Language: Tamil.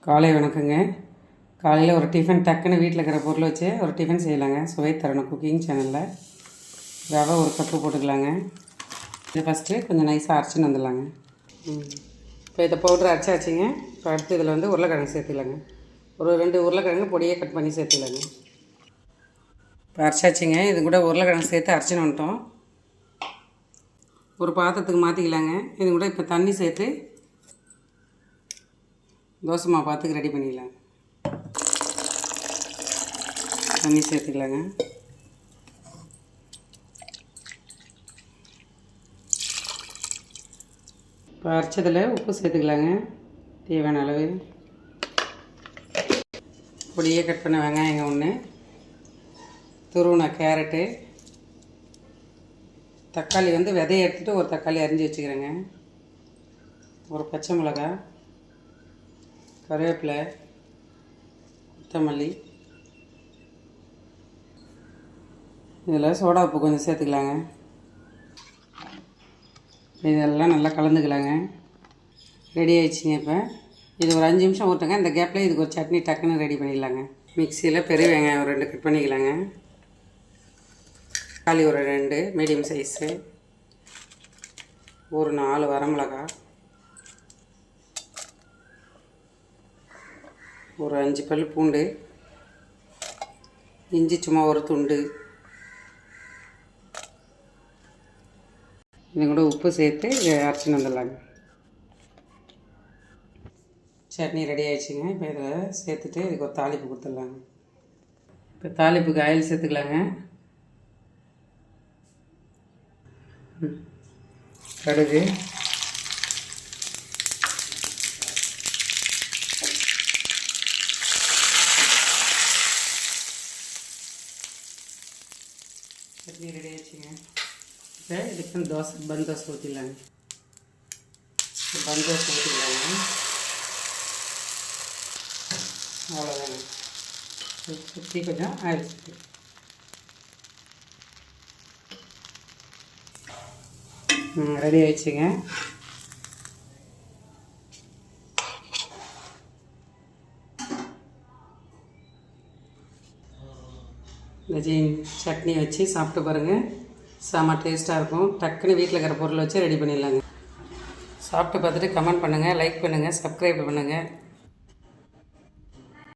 காலை வணக்கங்க. காலையில் ஒரு டிஃபன் டக்குன்னு வீட்டில் இருக்கிற பொருளை வச்சு ஒரு டிஃபன் செய்யலாங்க. சுவை தரணும் குக்கிங் சேனலில். ரவை ஒரு கப்பு போட்டுக்கலாங்க. இது ஃபஸ்ட்டு கொஞ்சம் நைஸாக அரைச்சின்னு வந்துடலாங்க. இப்போ இதை பவுட்ரு அரைச்சாச்சுங்க. இப்போ அடுத்து இதில் வந்து உருளைக்கிழங்கு சேர்த்துக்கலாங்க. ஒரு 2 உருளைக்கிழங்கு பொடியை கட் பண்ணி சேர்த்துக்கலாங்க. இப்போ அரைச்சாச்சுங்க. இது கூட உருளைக்கிழங்கு சேர்த்து அரைச்சின்னு வந்துட்டோம். ஒரு பாத்திரத்துக்கு மாற்றிக்கலாங்க. இது கூட இப்போ தண்ணி சேர்த்து தோசை மாவு பார்த்துக்கு ரெடி பண்ணிடலாங்க. தண்ணி சேர்த்துக்கலாங்க. இப்போ அரைச்சதில் உப்பு சேர்த்துக்கலாங்க தேவையான அளவு. பொடியே கட் பண்ண வெங்காயங்க ஒன்று, துருவின கேரட்டு, தக்காளி வந்து விதையை எடுத்துகிட்டு ஒரு தக்காளி அரிஞ்சு வச்சுக்கிறேங்க, ஒரு பச்சை மிளகாய், கருவேப்பிலை, கொத்தமல்லி. இதில் சோடா உப்பு கொஞ்சம் சேர்த்துக்கலாங்க. இதெல்லாம் நல்லா கலந்துக்கலாங்க. ரெடி ஆகிடுச்சிங்க. இப்போ இது ஒரு 5 நிமிஷம் ஊற்றுங்க. இந்த கேப்பில் இதுக்கு ஒரு சட்னி டக்குன்னு ரெடி பண்ணிடலாங்க. மிக்சியில் பெரிய வெங்காயம் ஒரு 2 கட் பண்ணிக்கலாங்க. தக்காளி ஒரு 2 மீடியம் சைஸு, ஒரு 4 வரமிளகாய், ஒரு 5 பல் பூண்டு, இஞ்சி சும்மா ஒரு துண்டு. இது கூட உப்பு சேர்த்து அரைச்சின்னு வந்துடலாங்க. சட்னி ரெடி ஆகிடுச்சிங்க. இப்போ இதில் சேர்த்துட்டு இதுக்கு ஒரு தாளிப்பு கொடுத்துடலாங்க. இப்போ தாளிப்புக்கு ஆயில் சேர்த்துக்கலாங்க. கடுகு, சட்னி ரெடி ஆகிடுச்சிங்க. இப்போ இதுக்கு பன் தோசை ஊற்றிடலாங்க. பன் தோசை ஊற்றிடலாங்க. அவ்வளோதாங்க. சுற்றி கொஞ்சம் ஆயில் சுற்றி ரெடி ஆயிடுச்சுங்க. இந்த சட்னி வச்சு சாப்பிட்டு பாருங்கள். செம்ம டேஸ்ட்டாக இருக்கும். டக்குன்னு வீட்டில் இருக்கிற பொருளை வச்சு ரெடி பண்ணிடலாங்க. சாப்பிட்டு பார்த்துட்டு கமெண்ட் பண்ணுங்கள், லைக் பண்ணுங்கள், சப்ஸ்கிரைப் பண்ணுங்கள்.